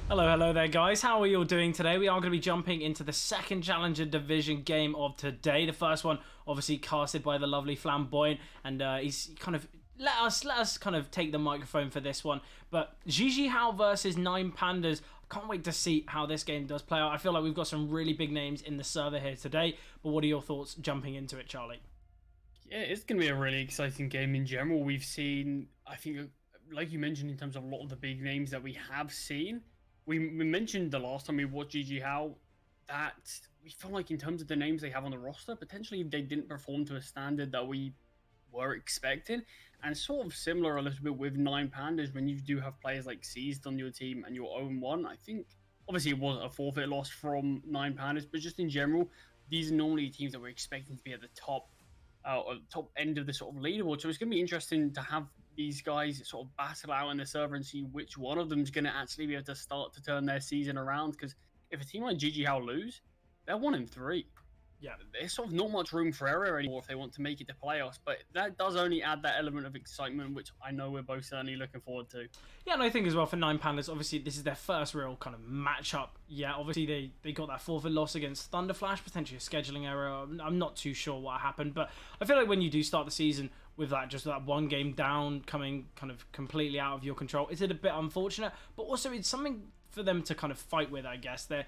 Hello there guys, how are you all doing today? We are going to be jumping into the second Challenger Division game of today. The first one obviously casted by the lovely Flamboyant, and he's kind of let us kind of take the microphone for this one. But Gigi Hao versus 9 Pandas. I can't wait to see how this game does play out. I feel like we've got some really big names in the server here today, but what are your thoughts jumping into it, Charlie? Yeah, it's going to be a really exciting game in general. We've seen, I think, like you mentioned, in terms of a lot of the big names that we have seen. We mentioned the last time we watched Gigi Hao that we felt like in terms of the names they have on the roster, potentially they didn't perform to a standard that we were expecting. And sort of similar a little bit with 9 Pandas when you do have players like Seized on your team and your own one. I think, obviously it was a forfeit loss from 9 Pandas, but just in general, these are normally teams that we're expecting to be at the top end of the sort of leaderboard. So it's going to be interesting to have these guys sort of battle out in the server and see which one of them is going to actually be able to start to turn their season around. Because if a team like Gigi Hao lose, they're 1-3. Yeah, there's sort of not much room for error anymore if they want to make it to playoffs, but that does only add that element of excitement, which I know we're both certainly looking forward to. Yeah, and I think as well for 9 Pandas, obviously this is their first real kind of matchup. Yeah, obviously they got that forfeit loss against Thunderflash, potentially a scheduling error. I'm not too sure what happened, but I feel like when you do start the season with that, just that one game down, coming kind of completely out of your control, it's a bit unfortunate, but also it's something for them to kind of fight with, I guess. They're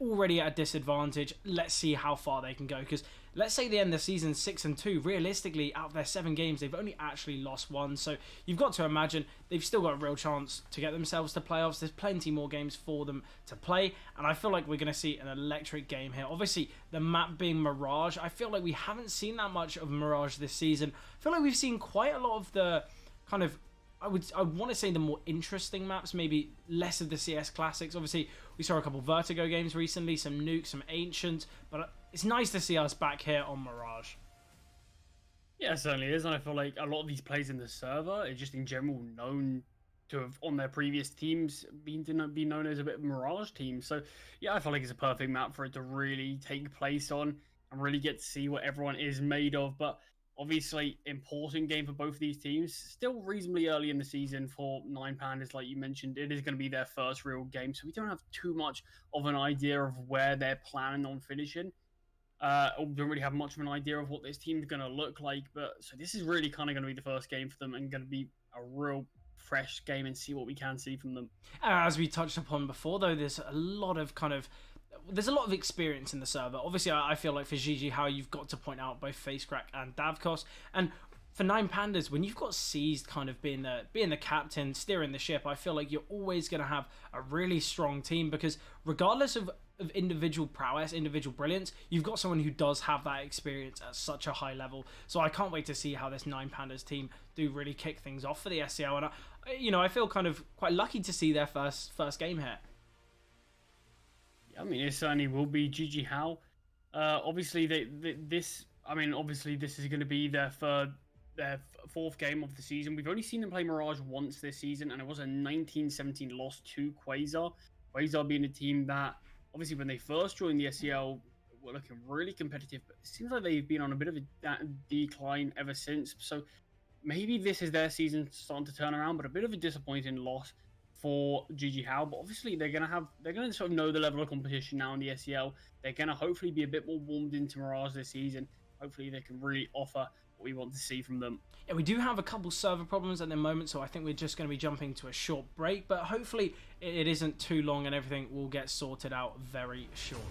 already at a disadvantage. Let's see how far they can go, because let's say they end the season 6-2. Realistically, out of their 7 games, they've only actually lost 1. So you've got to imagine they've still got a real chance to get themselves to playoffs. There's plenty more games for them to play, and I feel like we're going to see an electric game here. Obviously, the map being Mirage, I feel like we haven't seen that much of Mirage this season. I feel like we've seen quite a lot of the kind of, I want to say the more interesting maps, maybe less of the CS classics. Obviously, we saw a couple Vertigo games recently, some Nuke, some Ancient, but it's nice to see us back here on Mirage. Yeah, it certainly is, and I feel like a lot of these players in the server are just in general known to have, on their previous teams, been known as a bit of Mirage teams. So, yeah, I feel like it's a perfect map for it to really take place on and really get to see what everyone is made of. But obviously, important game for both of these teams. Still reasonably early in the season for 9 Pandas, like you mentioned. It is going to be their first real game, so we don't have too much of an idea of where they're planning on finishing. Or don't really have much of an idea of what this team's going to look like. But so this is really kind of going to be the first game for them and going to be a real fresh game and see what we can see from them. As we touched upon before, though, there's a lot of experience in the server. Obviously, I feel like for Gigi Hao, you've got to point out both Facecrack and Davkos. And for 9 Pandas, when you've got Seized kind of being the captain, steering the ship, I feel like you're always going to have a really strong team, because regardless of individual prowess, individual brilliance, you've got someone who does have that experience at such a high level. So I can't wait to see how this 9 Pandas team do really kick things off for the SCL. And I feel kind of quite lucky to see their first game here. I mean, it certainly will be. Gigi Hao. Obviously, this is going to be their fourth game of the season. We've only seen them play Mirage once this season, and it was a 19-17 loss to Quasar. Quasar being a team that, obviously, when they first joined the SCL, were looking really competitive, but it seems like they've been on a bit of a decline ever since. So maybe this is their season starting to turn around, but a bit of a disappointing loss for Gigi Hao. But obviously they're gonna sort of know the level of competition now in the SCL. They're gonna hopefully be a bit more warmed into Mirage this season. Hopefully they can really offer what we want to see from them. Yeah, we do have a couple server problems at the moment, so I think we're just going to be jumping to a short break, but hopefully it isn't too long and everything will get sorted out very shortly.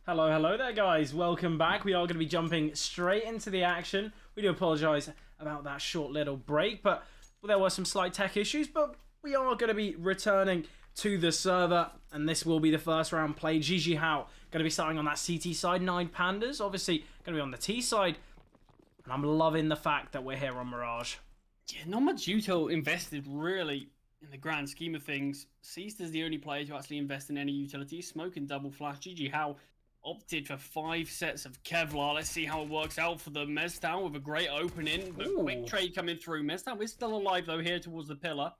Hello there, guys. Welcome back. We are going to be jumping straight into the action. We do apologise about that short little break, but there were some slight tech issues, but we are going to be returning to the server, and this will be the first round played. GG How going to be starting on that CT side. 9 Pandas, obviously going to be on the T side, and I'm loving the fact that we're here on Mirage. Yeah, not much util invested really in the grand scheme of things. Seized is the only player to actually invest in any utilities. Smoke and double flash. GG How opted for 5 sets of Kevlar. Let's see how it works out for the Meztown with a great opening. But quick trade coming through. Meztown is still alive though here towards the pillar.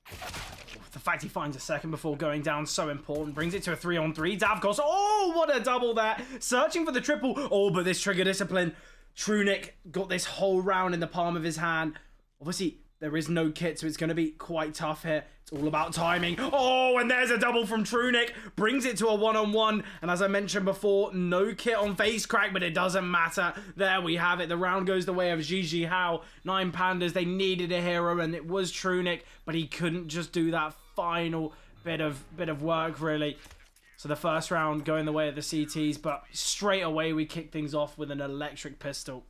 The fact he finds a second before going down, so important. Brings it to a 3-on-3. Davkos, oh, what a double there. Searching for the triple. Oh, but this trigger discipline. Trunic got this whole round in the palm of his hand. Obviously, there is no kit, so it's going to be quite tough here. It's all about timing. Oh, and there's a double from Trunic. Brings it to a 1-on-1. And as I mentioned before, no kit on face crack, but it doesn't matter. There we have it. The round goes the way of GG How. 9 Pandas, they needed a hero, and it was Trunic, but he couldn't just do that final bit of work, really. So the first round going the way of the CTs, but straight away we kick things off with an electric pistol.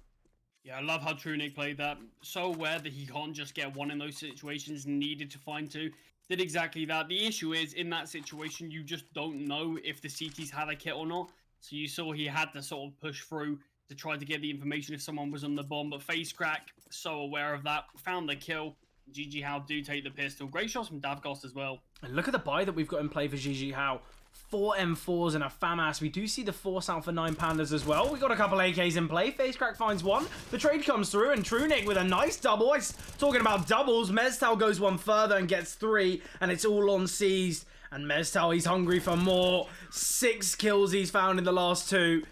Yeah, I love how Trunic played that. So aware that he can't just get one in those situations, needed to find 2. Did exactly that. The issue is, in that situation, you just don't know if the CTs had a kit or not. So you saw he had to sort of push through to try to get the information if someone was on the bomb. But face crack, so aware of that. Found the kill. GG How do take the pistol. Great shots from Davkos as well. And look at the buy that we've got in play for GG How. 4 M4s and a FAMAS. We do see the Force out for 9 Pandas as well. We got a couple AKs in play. Facecrack finds 1. The trade comes through, and Trunic with a nice double. I was talking about doubles. Meztal goes one further and gets 3, and it's all on Seized. And Meztal, he's hungry for more. 6 kills he's found in the last 2.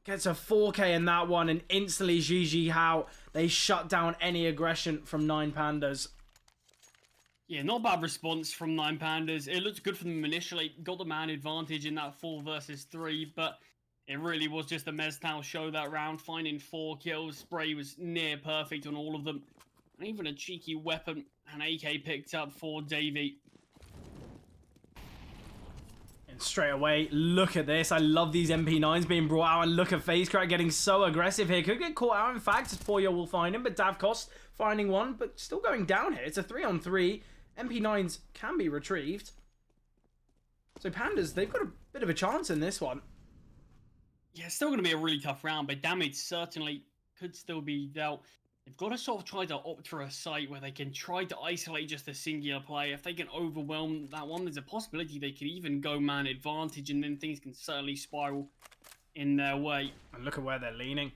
Gets a 4K in that one, and instantly GG How, they shut down any aggression from 9 Pandas. Yeah, not bad response from 9 Pandas. It looked good for them initially. Got the man advantage in that 4 versus 3, but it really was just the Meztown show that round, finding 4 kills. Spray was near perfect on all of them. And even a cheeky weapon, an AK picked up for Davey. And straight away, look at this. I love these MP9s being brought out, and look at Facecrack getting so aggressive here. Could get caught out, in fact. Poyo will find him, but Davkos finding 1, but still going down here. It's a 3-on-3. MP9s can be retrieved. So Pandas, they've got a bit of a chance in this one. Yeah, it's still going to be a really tough round, but damage certainly could still be dealt. They've got to sort of try to opt for a site where they can try to isolate just a singular player. If they can overwhelm that one, there's a possibility they could even go man advantage, and then things can certainly spiral in their way. And look at where they're leaning.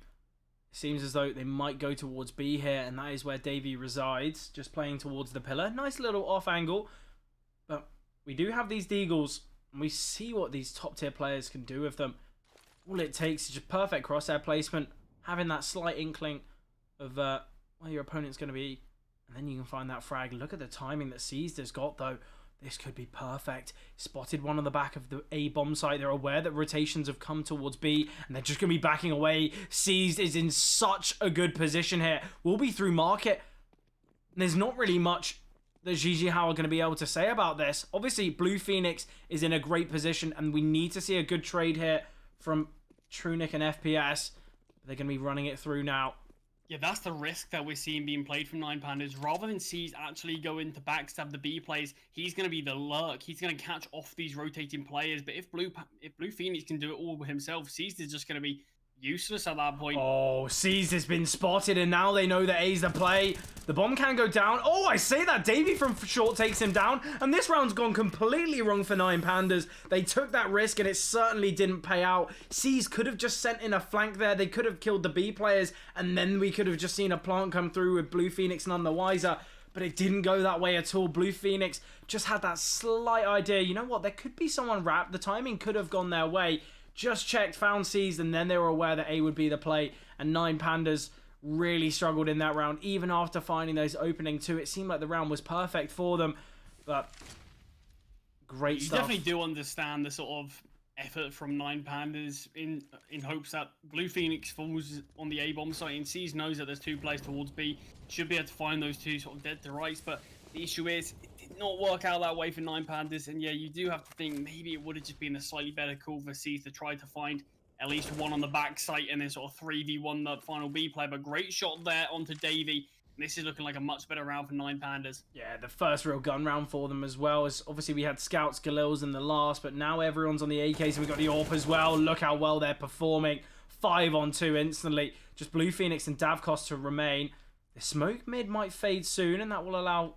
Seems as though they might go towards B here, and that is where Davey resides, just playing towards the pillar. Nice little off angle, but we do have these Deagles, and we see what these top tier players can do with them. All it takes is just perfect crosshair placement, having that slight inkling of where your opponent's going to be, and then you can find that frag. Look at the timing that Seized has got, though. This could be perfect. Spotted one on the back of the A bomb site. They're aware that rotations have come towards B, and they're just going to be backing away. Seized is in such a good position here. We'll be through market. There's not really much that GG How are going to be able to say about this. Obviously, Blue Phoenix is in a great position, and we need to see a good trade here from Trunic and FPS. They're going to be running it through now. Yeah, that's the risk that we're seeing being played from 9 Pandas. Rather than Seized actually go in to backstab the B players, he's going to be the lurk. He's going to catch off these rotating players. But if Blue Phoenix can do it all himself, Seized is just going to be useless at that point. Oh, Seized has been spotted, and now they know that A's the play. The bomb can go down. Oh, I say that. Davey from short takes him down, and this round's gone completely wrong for 9 Pandas. They took that risk, and it certainly didn't pay out. Seized could have just sent in a flank there. They could have killed the B players, and then we could have just seen a plant come through with Blue Phoenix none the wiser. But it didn't go that way at all. Blue Phoenix just had that slight idea. You know what? There could be someone wrapped. The timing could have gone their way. Just checked, found Seized, and then they were aware that A would be the play. And 9 Pandas really struggled in that round. Even after finding those opening 2, it seemed like the round was perfect for them. But great stuff. You definitely do understand the sort of effort from 9 Pandas in hopes that Blue Phoenix falls on the A-bomb site, and Seized knows that there's 2 players towards B. Should be able to find those 2 sort of dead to rights, but the issue is it did not work out that way for 9 Pandas, and yeah, you do have to think maybe it would have just been a slightly better call for Seized to try to find At least one on the back site, and then sort of 3v1 the final B player. But great shot there onto Davey. This is looking like a much better round for 9Pandas. Yeah, the first real gun round for them as well. As obviously we had Scouts, Galils in the last, but now everyone's on the AKs, and we've got the AWP as well. Look how well they're performing. 5-on-2 instantly. Just Blue Phoenix and Davkos to remain. The smoke mid might fade soon, and that will allow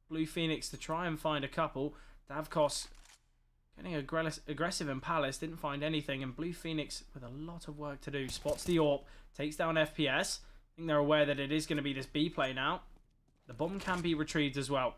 Blue Phoenix to try and find a couple. Davkos getting aggressive in Palace, didn't find anything, and Blue Phoenix with a lot of work to do. Spots the AWP, takes down FPS. I think they're aware that it is going to be this B play now. The bomb can be retrieved as well.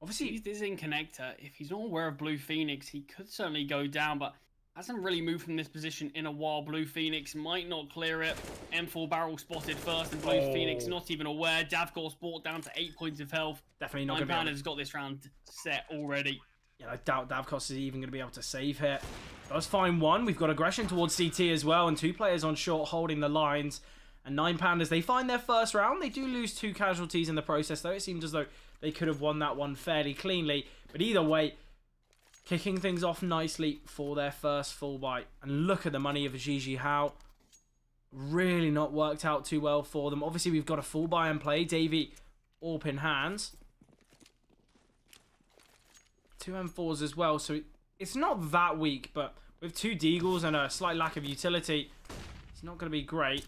Obviously, he's this in connector. If he's not aware of Blue Phoenix, he could certainly go down, but hasn't really moved from this position in a while. Blue Phoenix might not clear it. M4 barrel spotted first, and Blue Phoenix not even aware. Davkos brought down to 8 points of health. Definitely not going to be able to... has got this round set already. Yeah, I doubt Davkos is even going to be able to save here. Let's find one. We've got aggression towards CT as well, and 2 players on short holding the lines. And 9Pandas, they find their first round. They do lose 2 casualties in the process, though. It seems as though they could have won that one fairly cleanly. But either way, kicking things off nicely for their first full buy. And look at the money of Gigi Hao. Really not worked out too well for them. Obviously, we've got a full buy in play. Davey, AWP in hands. 2 M4s as well, so it's not that weak, but with 2 Deagles and a slight lack of utility, it's not going to be great.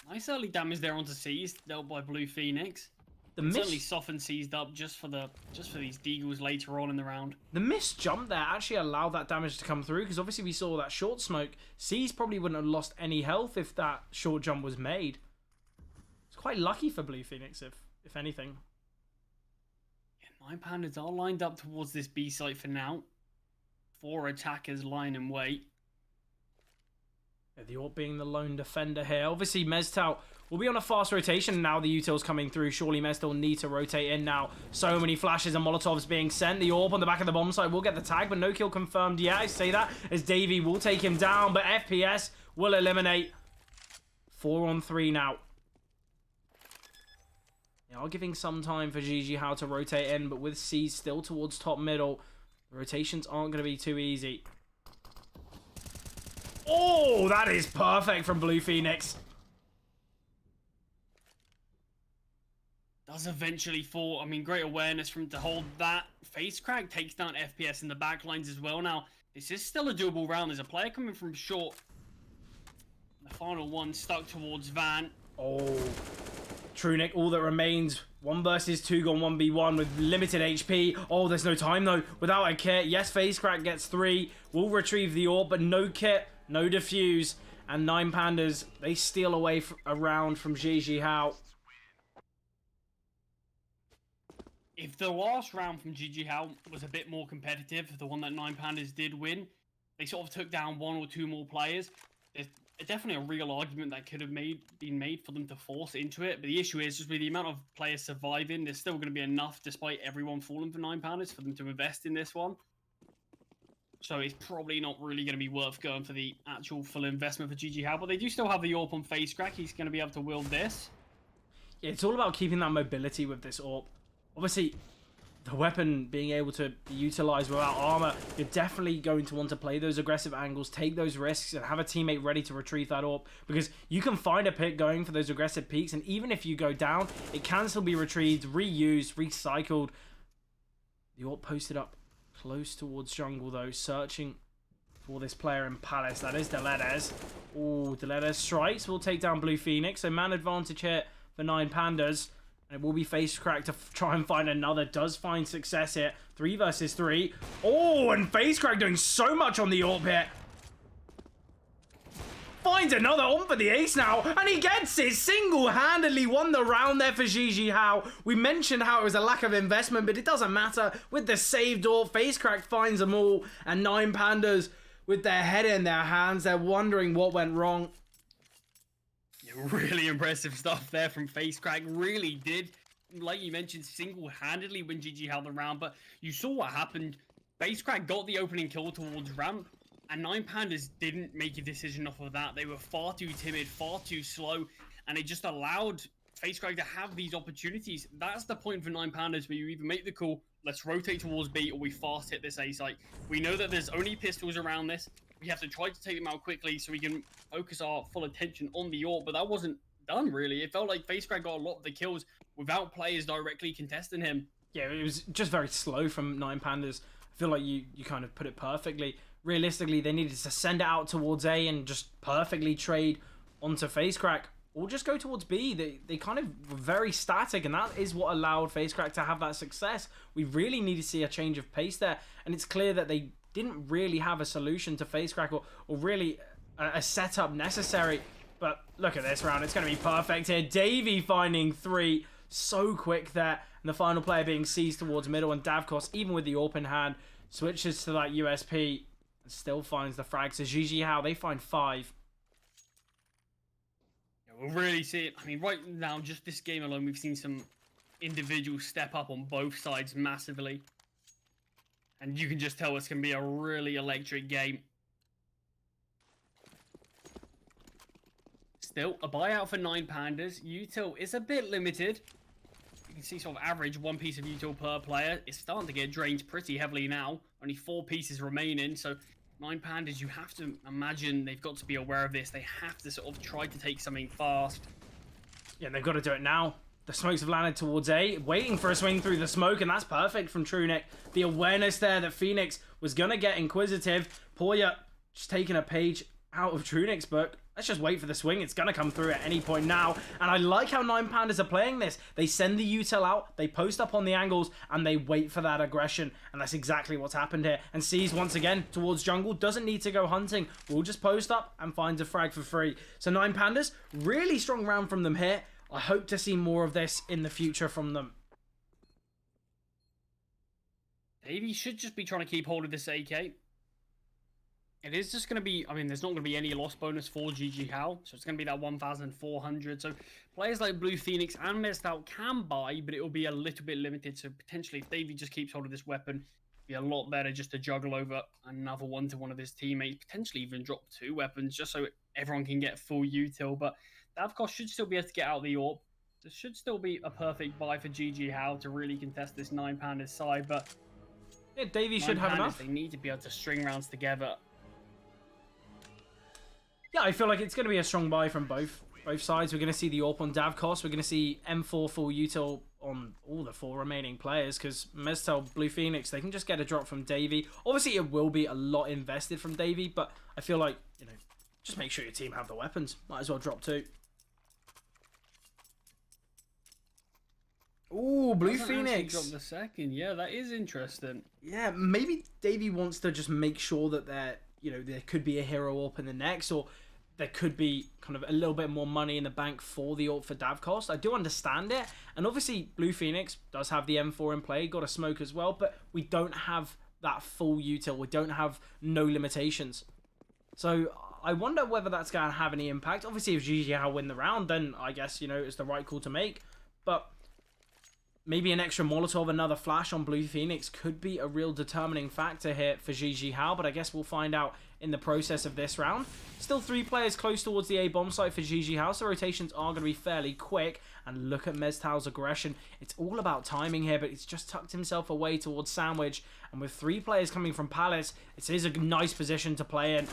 Nice early damage there onto Seized, dealt by Blue Phoenix. Certainly softened Seized up just for these Deagles later on in the round. The missed jump there actually allowed that damage to come through, because obviously we saw that short smoke. Seized probably wouldn't have lost any health if that short jump was made. It's quite lucky for Blue Phoenix, if anything. 9Pandas are lined up towards this B site for now. 4 attackers line and wait. Yeah, the AWP being the lone defender here. Obviously, Meztal will be on a fast rotation now. The util's coming through. Surely Meztal need to rotate in now. So many flashes and Molotovs being sent. The AWP on the back of the bomb site will get the tag, but no kill confirmed yet. I say that as Davey will take him down, but FPS will eliminate. 4-on-3 now. They are giving some time for Gigi Hao to rotate in, but with C still towards top middle, the rotations aren't going to be too easy. Oh, that is perfect from Blue Phoenix. Does eventually fall. I mean, great awareness from to hold that. Face crack takes down FPS in the back lines as well. Now, this is still a doable round. There's a player coming from short. The final one stuck towards Van. Oh. Trunic, all that remains, 1 versus 2 gone 1v1 with limited HP. Oh, there's no time though. Without a kit, yes, FaceCrack gets 3. Will retrieve the AWP, but no kit, no defuse. And 9Pandas, they steal away a round from Gigi Hao. If the last round from Gigi Hao was a bit more competitive, the one that 9Pandas did win, they sort of took down 1 or 2 more players. There's definitely a real argument that could have been made for them to force into it, but the issue is just with the amount of players surviving, there's still going to be enough, despite everyone falling for 9Pandas, for them to invest in this one. So it's probably not really going to be worth going for the actual full investment for Gigi Hao, but they do still have the AWP on face crack. He's going to be able to wield this. Yeah, it's all about keeping that mobility with this AWP. Obviously, the weapon being able to be utilized without armor, you're definitely going to want to play those aggressive angles, take those risks, and have a teammate ready to retrieve that AWP, because you can find a pick going for those aggressive peaks, and even if you go down, it can still be retrieved, reused, recycled. The AWP posted up close towards jungle, though, searching for this player in Palace. That is Deledes. Oh, Deledes strikes will take down Blue Phoenix, so man advantage here for 9Pandas. And it will be face crack to try and find another. Does find success here. 3 versus 3. Oh, and face crack doing so much on the AWP here. Finds another on for the ace now. And he gets it. Single-handedly won the round there for Gigi Hao. We mentioned how it was a lack of investment, but it doesn't matter. With the saved AWP, face crack finds them all. And 9Pandas with their head in their hands. They're wondering what went wrong. Really impressive stuff there from FaceCrack. Really did, like you mentioned, single-handedly win Gigi Hao the round, but you saw what happened. FaceCrack got the opening kill towards ramp, and 9Pandas didn't make a decision off of that. They were far too timid, far too slow, and it just allowed FaceCrack to have these opportunities. That's the point for 9Pandas, where you either make the call, let's rotate towards B, or we fast hit this A site. We know that there's only pistols around this. We have to try to take them out quickly so we can focus our full attention on the AWP, but that wasn't done, really. It felt like FaceCrack got a lot of the kills without players directly contesting him. Yeah, it was just very slow from 9Pandas. I feel like you kind of put it perfectly. Realistically, they needed to send it out towards A and just perfectly trade onto FaceCrack, or just go towards B. They kind of were very static, and that is what allowed FaceCrack to have that success. We really need to see a change of pace there, and it's clear that they didn't really have a solution to FaceCrack or really a setup necessary. But look at this round. It's going to be perfect here. Davey finding 3 so quick there, and the final player being seized towards middle, and Davkos, even with the AWP in hand, switches to that USP and still finds the frag. So GG How, they find 5. We'll really see it. I mean, right now, just this game alone, we've seen some individuals step up on both sides massively. And you can just tell it's going to be a really electric game. Still, a buyout for 9Pandas. Util is a bit limited. You can see sort of average 1 piece of util per player. It's starting to get drained pretty heavily now. Only 4 pieces remaining, so 9Pandas, you have to imagine they've got to be aware of this. They have to sort of try to take something fast. Yeah, they've got to do it now. The smokes have landed towards A, waiting for a swing through the smoke, and that's perfect from Trunic. The awareness there that Phoenix was going to get inquisitive. Poya just taking a page out of Trunic's book. Let's just wait for the swing. It's going to come through at any point now. And I like how 9Pandas are playing this. They send the util out, they post up on the angles, and they wait for that aggression. And that's exactly what's happened here. And sees once again towards jungle. Doesn't need to go hunting. Will just post up and finds a frag for free. So 9Pandas, really strong round from them here. I hope to see more of this in the future from them. Davey should just be trying to keep hold of this AK. It is just going to be, I mean, there's not going to be any loss bonus for GG How, so it's going to be that 1,400. So players like Blue Phoenix and Mestal can buy, but it will be a little bit limited. So potentially, if Davey just keeps hold of this weapon, it'd be a lot better just to juggle over another one to one of his teammates, potentially even drop 2 weapons, just so everyone can get full util. But Davkos should still be able to get out the AWP. This should still be a perfect buy for GG How to really contest this 9Pandas side, but yeah, Davey should have enough. They need to be able to string rounds together. Yeah, I feel like it's going to be a strong buy from both sides. We're going to see the AWP on Davkos. We're going to see M4 full util on all the 4 remaining players, because Mestel, Blue Phoenix, they can just get a drop from Davey. Obviously, it will be a lot invested from Davey, but I feel like, you know, just make sure your team have the weapons. Might as well drop 2. Ooh, Blue Phoenix. Drop the second. Yeah, that is interesting. Yeah, maybe Davey wants to just make sure that there could be a hero AWP in the next, or there could be kind of a little bit more money in the bank for the AWP for Davkos. I do understand it. And obviously, Blue Phoenix does have the M4 in play, got a smoke as well, but we don't have that full util. We don't have no limitations. So I wonder whether that's going to have any impact. Obviously, if GG How win the round, then I guess, it's the right call to make. But maybe an extra Molotov, another flash on Blue Phoenix could be a real determining factor here for GG How, but I guess we'll find out in the process of this round. Still 3 players close towards the A bomb site for GG How, so rotations are going to be fairly quick. And look at Mestal's aggression. It's all about timing here, but he's just tucked himself away towards Sandwich. And with 3 players coming from Palace, it is a nice position to play in.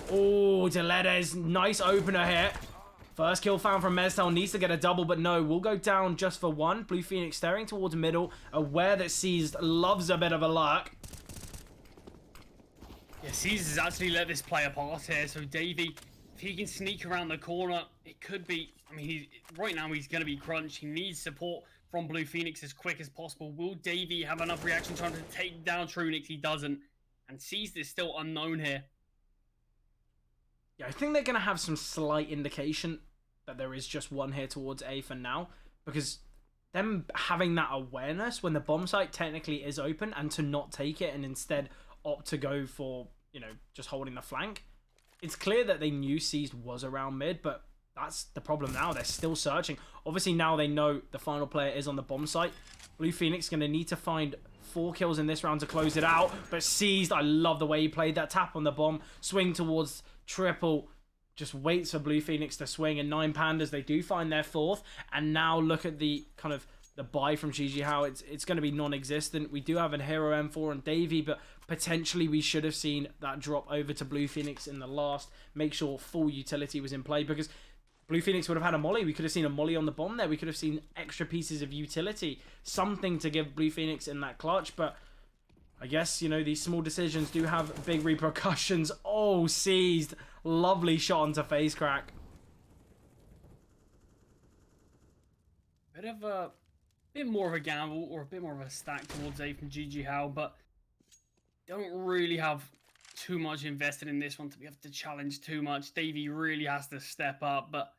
Oh, Deledes, nice opener here. First kill found from Mestal, needs to get a double, but no, we'll go down just for 1. Blue Phoenix staring towards middle, aware that Seized loves a bit of a lurk. Yeah, Seized has actually let this play apart here, so Davey, if he can sneak around the corner, it could be, I mean, right now he's going to be crunched. He needs support from Blue Phoenix as quick as possible. Will Davey have enough reaction time to take down Trunix? He doesn't, and Seized is still unknown here. Yeah, I think they're going to have some slight indication that there is just 1 here towards A for now, because them having that awareness when the bomb site technically is open and to not take it and instead opt to go for, just holding the flank. It's clear that they knew Seized was around mid, but that's the problem now. They're still searching. Obviously, now they know the final player is on the bomb site. Blue Phoenix going to need to find 4 kills in this round to close it out, but Seized, I love the way he played that tap on the bomb, swing towards triple. just waits for Blue Phoenix to swing, and 9Pandas, they do find their fourth, and now look at the kind of the buy from GG How. It's going to be non-existent. We do have a Hero M4 and Davey, but potentially we should have seen that drop over to Blue Phoenix in the last. Make sure full utility was in play, because Blue Phoenix would have had a molly. We could have seen a molly on the bomb there. We could have seen extra pieces of utility, something to give Blue Phoenix in that clutch, but I guess, you know, these small decisions do have big repercussions. Oh, seized. Lovely shot onto face crack. Bit more of a gamble, or a bit more of a stack towards A from GG How, but don't really have too much invested in this one to be able to challenge too much. Davey really has to step up, but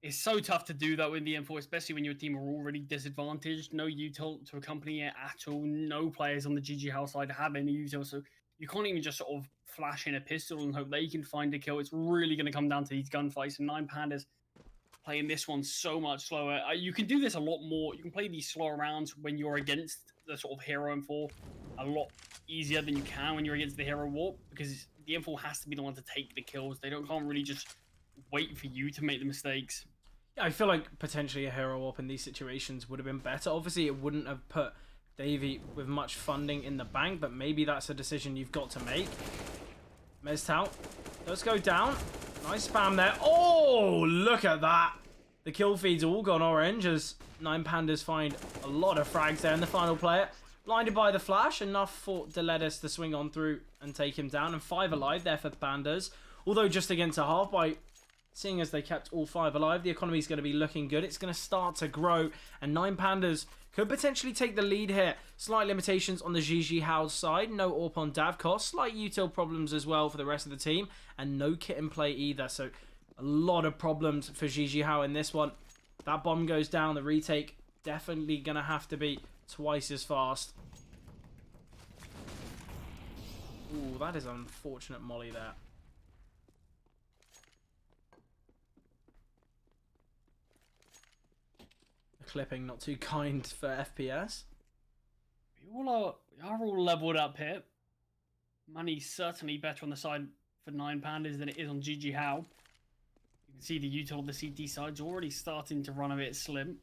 it's so tough to do that with the M4, especially when your team are already disadvantaged. No util to accompany it at all. No players on the GG How side have any util, so you can't even just sort of flash in a pistol and hope they can find a kill. It's really going to come down to these gunfights, and 9Pandas playing this one so much slower. You can do this a lot more. You can play these slower rounds when you're against the sort of Hero M4 a lot easier than you can when you're against the Hero Warp, because the M4 has to be the one to take the kills. Can't really just wait for you to make the mistakes. Yeah, I feel like potentially a Hero Warp in these situations would have been better. Obviously, it wouldn't have put Davey with much funding in the bank, but maybe that's a decision you've got to make. Meztal does go down. Nice spam there. Oh, look at that. The kill feed's all gone orange as 9Pandas find a lot of frags there in the final player. Blinded by the flash, enough for Deletus to swing on through and take him down. And 5 alive there for Pandas. Although just against a half by... Seeing as they kept all 5 alive, the economy is going to be looking good. It's going to start to grow, and 9Pandas could potentially take the lead here. Slight limitations on the GG How side. No AWP on Davkos. Slight util problems as well for the rest of the team, and no kit in play either. So a lot of problems for GG How in this one. That bomb goes down. The retake definitely going to have to be twice as fast. Ooh, that is an unfortunate molly there. Clipping not too kind for FPS. We are all leveled up here. Money's certainly better on the side for 9Pandas than it is on GG How. You can see the util on the CT side's already starting to run a bit slim.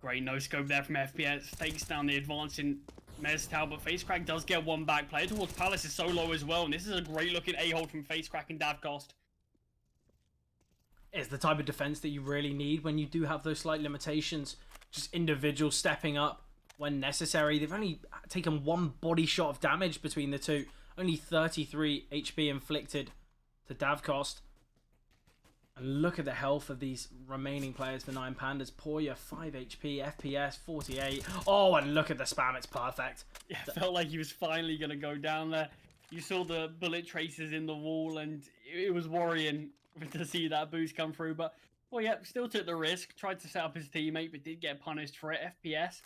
Great no scope there from FPS. Takes down the advancing Meztal, but FaceCrack does get one back. Player towards Palace is so low as well, and this is a great looking A-hold from FaceCrack and Davcost. It's the type of defense that you really need when you do have those slight limitations. Just individuals stepping up when necessary. They've only taken 1 body shot of damage between the two. Only 33 HP inflicted to Davcost. And look at the health of these remaining players for 9Pandas. Poya, 5 HP, FPS, 48. Oh, and look at the spam. It's perfect. Yeah, it felt like he was finally going to go down there. You saw the bullet traces in the wall, and it was worrying to see that boost come through, but well, yeah, still took the risk, tried to set up his teammate, but did get punished for it. FPS,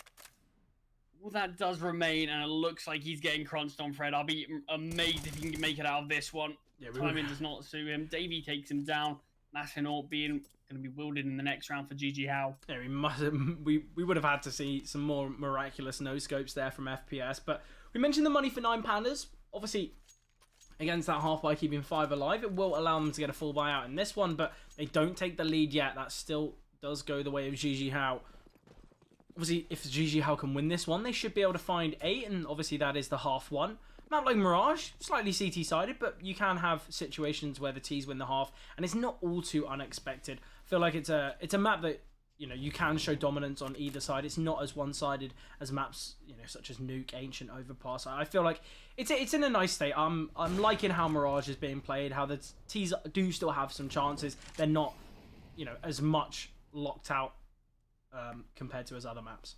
well, that does remain, and it looks like he's getting crunched on Fred. I'll be amazed if he can make it out of this one. Yeah, timing does not suit him. Davey takes him down. National being going to be wielded in the next round for GG How. Yeah, we would have had to see some more miraculous no scopes there from FPS, but we mentioned the money for 9Pandas. Obviously, against that half by keeping 5 alive, it will allow them to get a full buyout in this one, but they don't take the lead yet. That still does go the way of GG How. Obviously, if GG How can win this one, they should be able to find 8, and obviously that is the half one. Map like Mirage, slightly CT-sided, but you can have situations where the Ts win the half, and it's not all too unexpected. I feel like it's a map that, you know, you can show dominance on either side. It's not as one-sided as maps, you know, such as Nuke, Ancient, Overpass. I feel like it's in a nice state. I'm liking how Mirage is being played, how the Ts do still have some chances. They're not, you know, as much locked out compared to his other maps.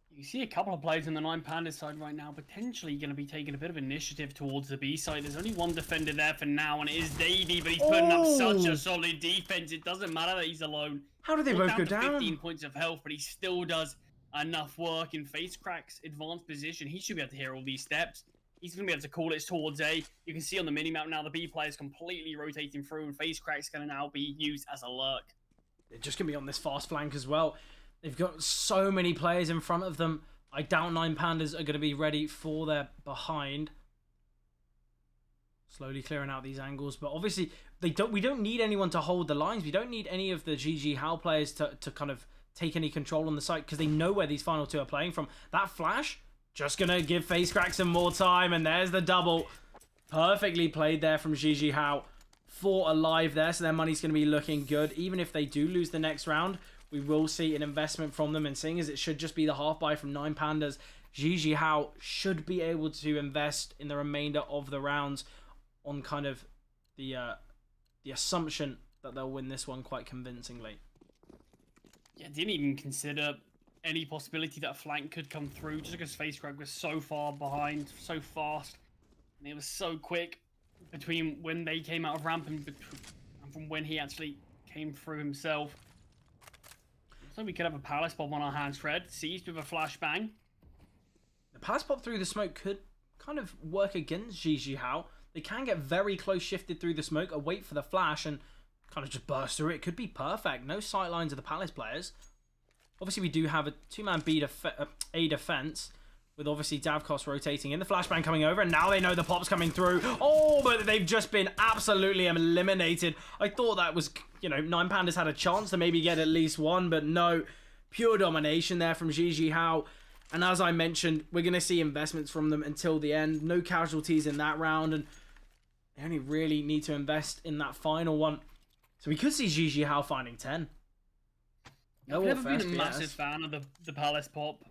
You see a couple of players on the 9Pandas side right now potentially going to be taking a bit of initiative towards the B side. There's only one defender there for now, and it is Davey, but he's putting up such a solid defense. It doesn't matter that he's alone. How did they both go down? 15 points of health, but he still does enough work in FaceCrack's advanced position. He should be able to hear all these steps. He's going to be able to call it towards A. You can see on the minimap now the B player is completely rotating through, and FaceCrack's going to now be used as a lurk. They're just going to be on this fast flank as well. They've got so many players in front of them. I doubt 9 Pandas are going to be ready for their behind. Slowly clearing out these angles, but obviously we don't need anyone to hold the lines. We don't need any of the GG How players to kind of take any control on the site because they know where these final two are playing from. That flash, just going to give FaceCrack some more time, and there's the double. Perfectly played there from GG How. 4 alive there, so their money's going to be looking good. Even if they do lose the next round, we will see an investment from them, and seeing as it should just be the half buy from 9 Pandas, GG How should be able to invest in the remainder of the rounds on kind of the assumption that they'll win this one quite convincingly. Yeah, didn't even consider any possibility that a flank could come through just because FaceCrack was so far behind, so fast, and it was so quick between when they came out of ramp and from when he actually came through himself. So we could have a Palace Bomb on our hands, Fred. Seized with a flashbang. The Palace Pop through the smoke could kind of work against GG How. They can get very close shifted through the smoke, await for the flash, and kind of just burst through it. Could be perfect. No sight lines of the Palace players. Obviously, we do have a 2-man A defense, with obviously Davkos rotating in. The flashbang coming over, and now they know the pop's coming through. Oh, but they've just been absolutely eliminated. I thought that was, 9 Pandas had a chance to maybe get at least one, but no. Pure domination there from GG How. And as I mentioned, we're going to see investments from them until the end. No casualties in that round, and they only really need to invest in that final one. So we could see GG How finding 10. I've never been a massive fan of the Palace Pop.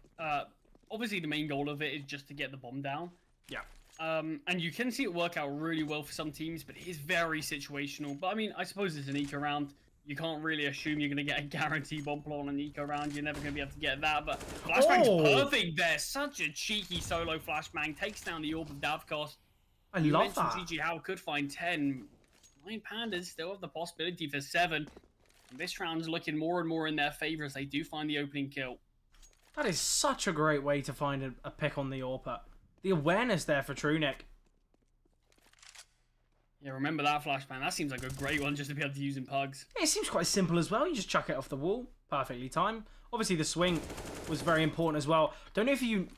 Obviously, the main goal of it is just to get the bomb down. Yeah. And you can see it work out really well for some teams, but it is very situational. But I mean, I suppose it's an eco round. You can't really assume you're going to get a guaranteed bomb plot on an eco round. You're never going to be able to get that. But Flashbang's perfect there. Such a cheeky solo Flashbang. Takes down the orb of Davkos. I love that. GG How could find 10. 9 Pandas still have the possibility for 7. And this round's looking more and more in their favor as they do find the opening kill. That is such a great way to find a pick on the AWP. The awareness there for Trunic. Yeah, remember that flashbang. That seems like a great one just to be able to use in pugs. Yeah, it seems quite simple as well. You just chuck it off the wall. Perfectly timed. Obviously, the swing was very important as well. Don't know if you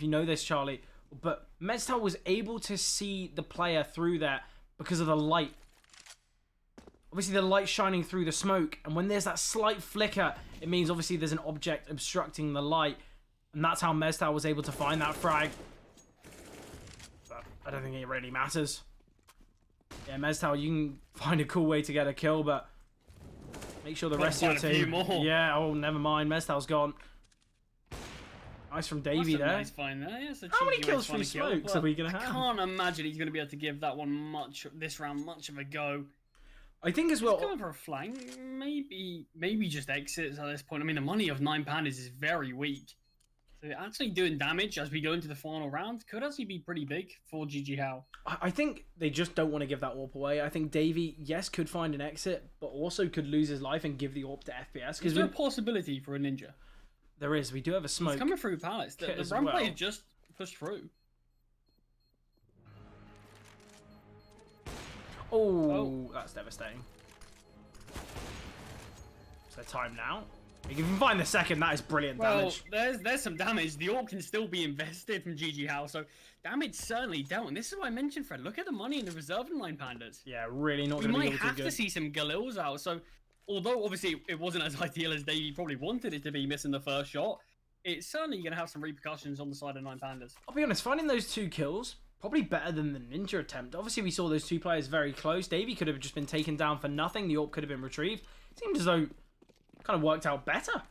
know this, Charlie, but Meztal was able to see the player through there because of the light. Obviously, the light shining through the smoke, and when there's that slight flicker, it means obviously there's an object obstructing the light, and that's how Meztal was able to find that frag. But I don't think it really matters. Yeah, Meztal, you can find a cool way to get a kill, but make sure the rest of your team... Yeah, oh, never mind. Meztal's gone. Nice from Davey there. Nice find there. Yeah, how many kills through smokes are we going to have? I can't imagine he's going to be able to give that one this round much of a go. I think as well... He's going for a flank. Maybe just exits at this point. I mean, the money of 9 Pandas is very weak. So actually doing damage as we go into the final round could actually be pretty big for GG How. I think they just don't want to give that AWP away. I think Davey, yes, could find an exit, but also could lose his life and give the AWP to FPS. Is there a possibility for a ninja? There is. We do have a smoke. He's coming through Palace. The run play just pushed through. Oh, that's devastating. So time now. If you can find the second, that is brilliant damage. There's some damage. The AWP can still be invested from GG How, so damage certainly dealt. And this is what I mentioned, Fred. Look at the money in the reserve in 9 Pandas. Yeah, really not going to be able to We might have to see some Galils out. So, although obviously it wasn't as ideal as Davey probably wanted it to be, missing the first shot, it's certainly going to have some repercussions on the side of 9 Pandas. I'll be honest, finding those 2 kills, probably better than the ninja attempt. Obviously, we saw those 2 players very close. Davey could have just been taken down for nothing. The AWP could have been retrieved. It seemed as though it kind of worked out better.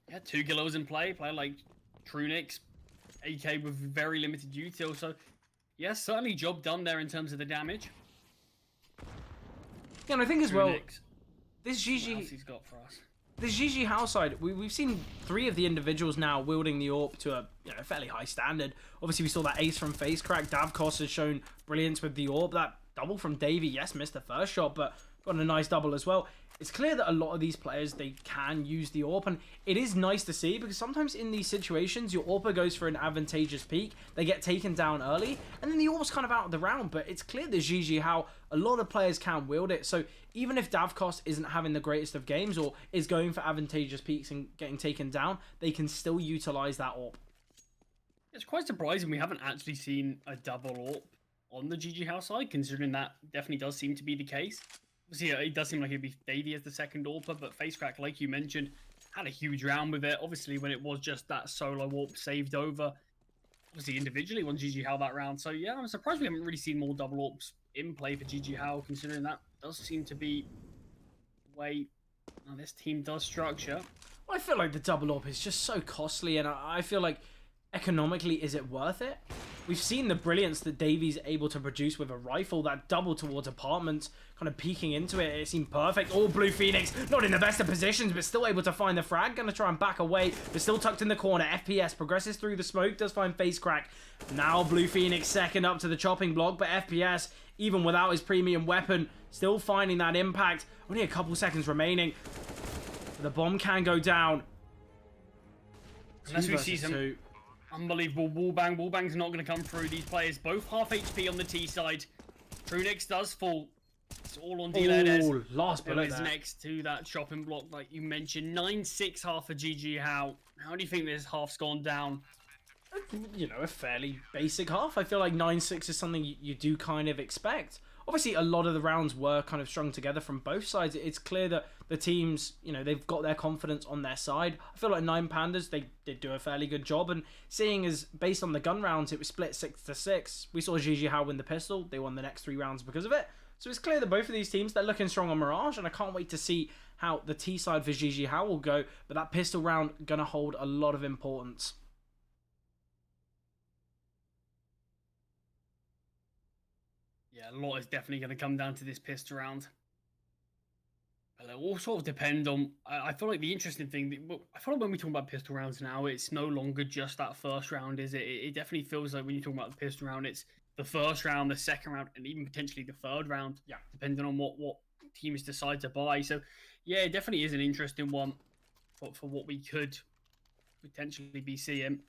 Yeah, 2 Galils in play. Player like Trunix, AK with very limited util. So, yeah, certainly job done there in terms of the damage. Yeah, and I think as well, this GG... What else he's got for us? This GG How side, we've seen 3 of the individuals now wielding the AWP to a fairly high standard. Obviously, we saw that ace from FaceCrack. Davkos has shown brilliance with the AWP. double from Davey. Yes, missed the first shot, but got a nice double as well. It's clear that a lot of these players, they can use the AWP, and it is nice to see because sometimes in these situations, your AWPer goes for an advantageous peak, they get taken down early, and then the AWP's kind of out of the round, but it's clear that GG how a lot of players can wield it, so even if Davkos isn't having the greatest of games or is going for advantageous peaks and getting taken down, they can still utilize that AWP. It's quite surprising we haven't actually seen a double AWP on the GG house side, considering that definitely does seem to be the case. Obviously, it does seem like it'd be Davey as the second AWPer, but FaceCrack, like you mentioned, had a huge round with it. Obviously, when it was just that solo AWP saved over, obviously individually won GG How that round. So yeah, I'm surprised we haven't really seen more double AWPs in play for GG How, considering that does seem to be the way this team does structure. I feel like the double AWP is just so costly, and I feel like economically, is it worth it? We've seen the brilliance that Davey's able to produce with a rifle, that double towards apartments, kind of peeking into it. It seemed perfect. Oh, Blue Phoenix, not in the best of positions, but still able to find the frag. Gonna try and back away, but still tucked in the corner. FPS progresses through the smoke, does find FaceCrack. Now Blue Phoenix second up to the chopping block, but FPS, even without his premium weapon, still finding that impact. Only a couple seconds remaining. The bomb can go down. Unless we see some unbelievable wallbang. Wallbang's not going to come through these players. Both half HP on the T side. Trunix does fall. It's all on D-Led. Last bullet is next to that chopping block, like you mentioned. 9-6 half for GG How. How do you think this half's gone down? You know, a fairly basic half. I feel like 9-6 is something you do kind of expect. Obviously, a lot of the rounds were kind of strung together from both sides. It's clear that the teams, you know, they've got their confidence on their side. I feel like 9 Pandas, they did do a fairly good job. And seeing as, based on the gun rounds, it was split 6-6. We saw GG How win the pistol. They won the next 3 rounds because of it. So it's clear that both of these teams, they're looking strong on Mirage. And I can't wait to see how the T side for GG How will go. But that pistol round going to hold a lot of importance. Yeah, a lot is definitely going to come down to this pistol round. But it will sort of depend on... I feel like the interesting thing... I feel like when we talk about pistol rounds now, it's no longer just that first round, is it? It definitely feels like when you talk about the pistol round, it's the first round, the second round, and even potentially the third round. Yeah. Depending on what teams decide to buy. So, yeah, it definitely is an interesting one for what we could potentially be seeing.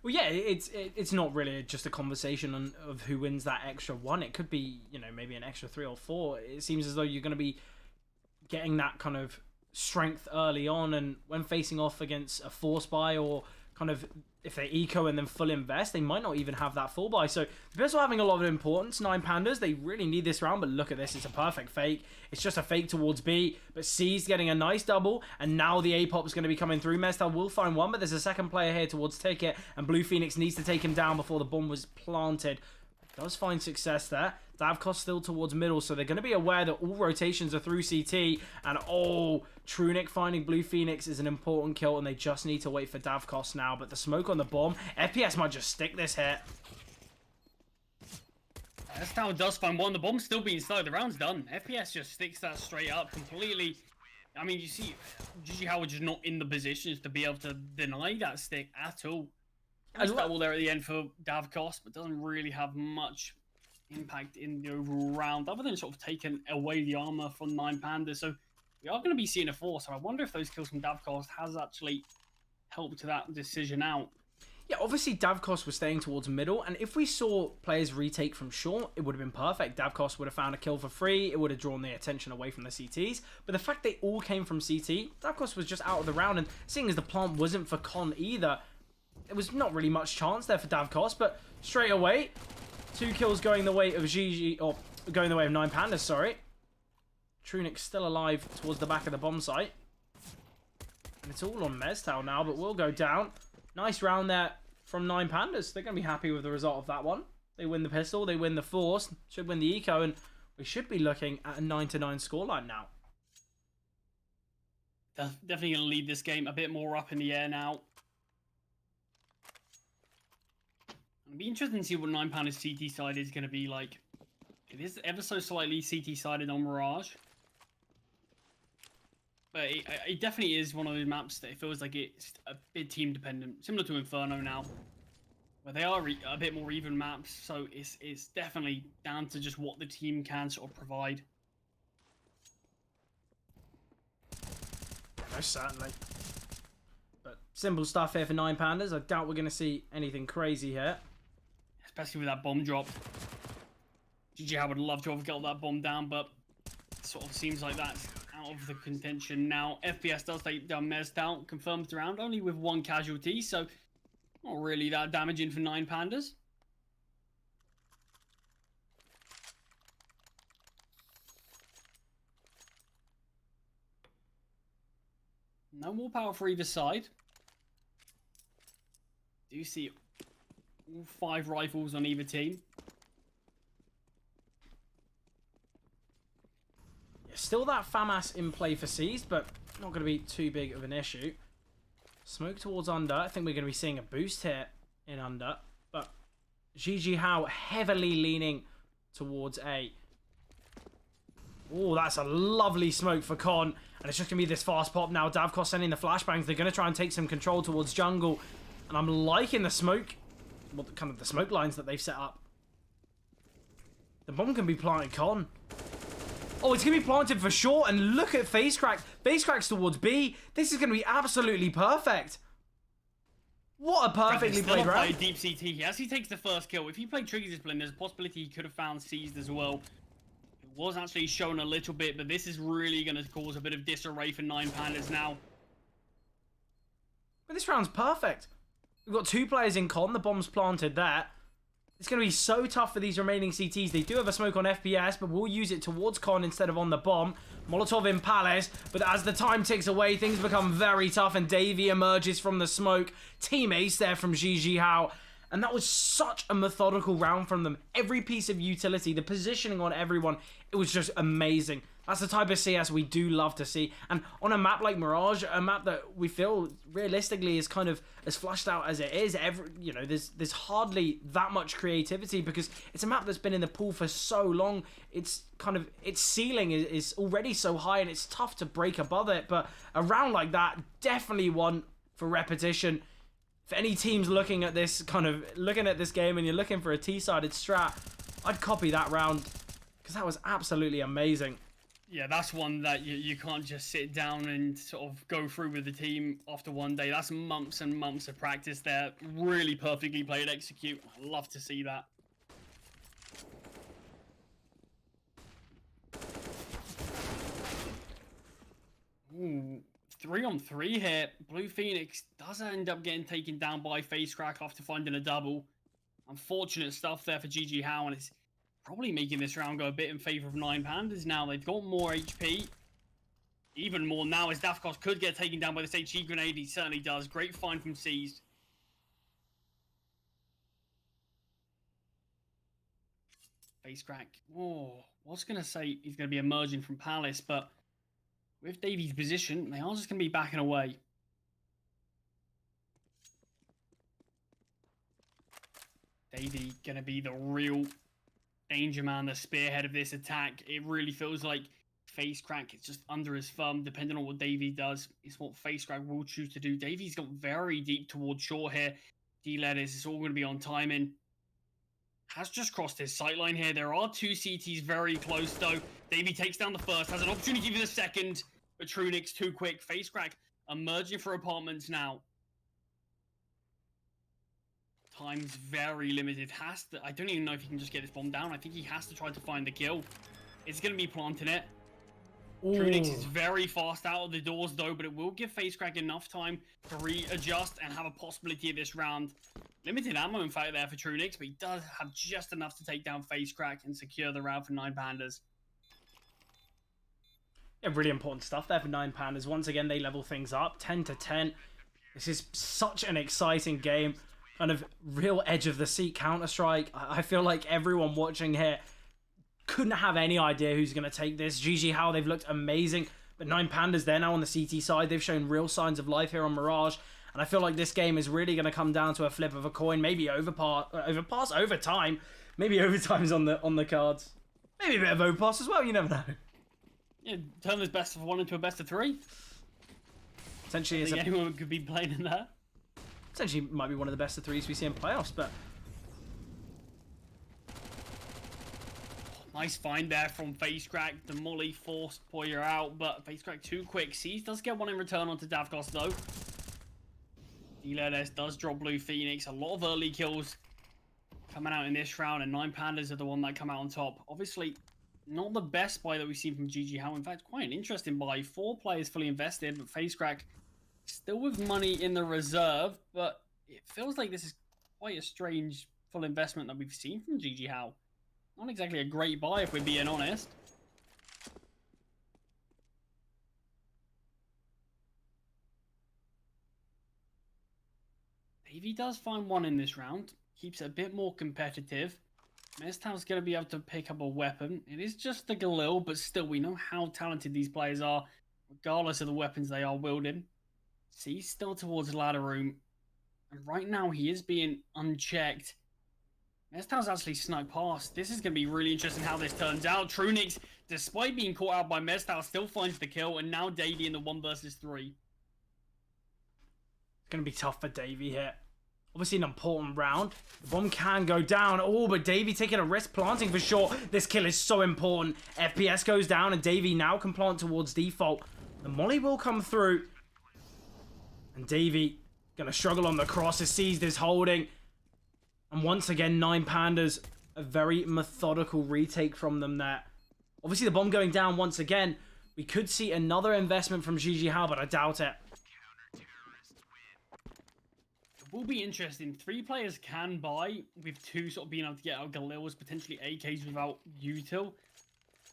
Well, yeah, it's not really just a conversation of who wins that extra one. It could be, you know, maybe an extra 3 or 4. It seems as though you're going to be getting that kind of strength early on, and when facing off against a force buy or kind of if they eco and then full invest, they might not even have that full buy. So the pistol having a lot of importance. 9 Pandas, they really need this round, but look at this. It's a perfect fake. It's just a fake towards B, but C's getting a nice double, and now the A-Pop is going to be coming through. Mestal will find one, but there's a second player here towards Ticket, and Blue Phoenix needs to take him down before the bomb was planted. Does find success there. Davkos still towards middle, so they're going to be aware that all rotations are through CT. And oh, Trunic finding Blue Phoenix is an important kill, and they just need to wait for Davkos now. But the smoke on the bomb, FPS might just stick this hit. SCL does find one. The bomb's still being slowed. The round's done. FPS just sticks that straight up completely. I mean, you see, GG Howard just not in the positions to be able to deny that stick at all. Nice double there at the end for Davkos, but doesn't really have much impact in the overall round, other than sort of taking away the armor from 9 Pandas. So we are going to be seeing a force, and I wonder if those kills from Davkos has actually helped that decision out. Yeah, obviously Davkos was staying towards middle, and if we saw players retake from short, it would have been perfect. Davkos would have found a kill for free, it would have drawn the attention away from the CTs, but the fact they all came from CT, Davkos was just out of the round, and seeing as the plant wasn't for Con either, there was not really much chance there for Davkos, but straight away, 2 kills going the way of GG, or going the way of 9 Pandas, sorry. Trunic still alive towards the back of the bomb site. And it's all on Mestal now, but will go down. Nice round there from 9 Pandas. They're going to be happy with the result of that one. They win the pistol, they win the force, should win the eco, and we should be looking at a 9-9 scoreline now. Definitely going to lead this game a bit more up in the air now. It'll be interesting to see what 9 Pandas CT side is going to be like. It is ever so slightly CT sided on Mirage. But it definitely is one of those maps that it feels like it's a bit team dependent. Similar to Inferno now. where they are a bit more even maps, so it's definitely down to just what the team can sort of provide. Most certainly. But simple stuff here for Nine Pandas. I doubt we're going to see anything crazy here. Especially with that bomb drop. GG would love to have got that bomb down, but it sort of seems like that's out of the contention now. FPS does take down Mesdown, confirmed the round, only with 1 casualty, so not really that damaging for Nine Pandas. No more power for either side. Do you see all 5 rifles on either team? Yeah, still that FAMAS in play for Seized, but not going to be too big of an issue. Smoke towards under. I think we're going to be seeing a boost here in under. But GG How heavily leaning towards A. Oh, that's a lovely smoke for Con. And it's just going to be this fast pop now. Davkos sending the flashbangs. They're going to try and take some control towards jungle. And I'm liking the smoke. Well, kind of the smoke lines that they've set up. The bomb can be planted, Con. Oh, it's going to be planted for sure. And look at FaceCrack. FaceCrack's towards B. This is going to be absolutely perfect. What a perfectly played round. Deep CT. As he takes the first kill, if he played Trigger's discipline, there's a possibility he could have found Seized as well. Was actually shown a little bit, but this is really going to cause a bit of disarray for Nine Pandas now. But this round's perfect. We've got 2 players in Con. The bomb's planted there. It's going to be so tough for these remaining CTs. They do have a smoke on FPS, but we'll use it towards Con instead of on the bomb. Molotov in Palace, but as the time ticks away, things become very tough, and Davey emerges from the smoke. Team ace there from GG How. And that was such a methodical round from them. Every piece of utility, the positioning on everyone, it was just amazing. That's the type of CS we do love to see. And on a map like Mirage, a map that we feel realistically is kind of as flushed out as it is, there's hardly that much creativity because it's a map that's been in the pool for so long. It's ceiling is already so high and it's tough to break above it. But a round like that, definitely one for repetition. If any team's looking at this game and you're looking for a T-sided strat, I'd copy that round because that was absolutely amazing. Yeah, that's one that you can't just sit down and sort of go through with the team after one day. That's months and months of practice there. Really perfectly played execute. I love to see that. Ooh. 3-on-3 here. Blue Phoenix does end up getting taken down by FaceCrack after finding a double. Unfortunate stuff there for GG How, and it's probably making this round go a bit in favor of Nine Pandas now. They've got more HP. Even more now as Davkos could get taken down by this HE grenade. He certainly does. Great find from Seized. FaceCrack. Oh, I was going to say he's going to be emerging from Palace, but with Davy's position, they are just going to be backing away. Davy going to be the real danger man, the spearhead of this attack. It really feels like FaceCrack is just under his thumb. Depending on what Davy does, is what FaceCrack will choose to do. Davy's got very deep towards shore here. D-Letters is all going to be on timing. Has just crossed his sightline here. There are 2 CTs very close, though. Davy takes down the first, has an opportunity for the second, but Trunix too quick. FaceCrack emerging for apartments now. Time's very limited. I don't even know if he can just get this bomb down. I think he has to try to find the kill. It's going to be planting it. Trunix is very fast out of the doors, though, but it will give FaceCrack enough time to readjust and have a possibility of this round. Limited ammo, in fact, there for Trunix, but he does have just enough to take down FaceCrack and secure the round for Nine Pandas. Yeah, really important stuff there for Nine Pandas. Once again, they level things up, 10-10. This is such an exciting game. Kind of real edge of the seat Counter-Strike. I feel like everyone watching here couldn't have any idea who's going to take this. GG How, they've looked amazing. But Nine Pandas, they're now on the CT side. They've shown real signs of life here on Mirage. And I feel like this game is really going to come down to a flip of a coin. Maybe overtime. Maybe overtime's on the cards. Maybe a bit of overpass as well. You never know. Yeah, turn this best of 1 into a best of 3. Essentially, anyone could be playing in that. Essentially might be one of the best of threes we see in playoffs, but nice find there from FaceCrack. The molly forced Poyer out, but FaceCrack too quick. Seas does get one in return onto Davkos though. Diledes does drop Blue Phoenix. A lot of early kills coming out in this round, and 9 Pandas are the one that come out on top. Obviously, not the best buy that we've seen from GG How. In fact, quite an interesting buy. 4 players fully invested, but FaceCrack still with money in the reserve. But it feels like this is quite a strange full investment that we've seen from GG How. Not exactly a great buy, if we're being honest. Davey does find one in this round. Keeps it a bit more competitive. Meztal's going to be able to pick up a weapon. It is just the Galil, but still, we know how talented these players are, regardless of the weapons they are wielding. See, he's still towards ladder room. And right now, he is being unchecked. Meztal's actually snuck past. This is going to be really interesting how this turns out. Trunix, despite being caught out by Meztal, still finds the kill. And now Davey in the 1 versus 3. It's going to be tough for Davey here. Obviously an important round. The bomb can go down. Oh, but Davey taking a risk, planting for sure. This kill is so important. FPS goes down and Davey now can plant towards default. The molly will come through. And Davey going to struggle on the cross as Seized this holding. And once again, 9 Pandas. A very methodical retake from them there. Obviously the bomb going down once again. We could see another investment from GG How, but I doubt it. Will be interesting. 3 players can buy, with 2 sort of being able to get out Galils, potentially AKs without util.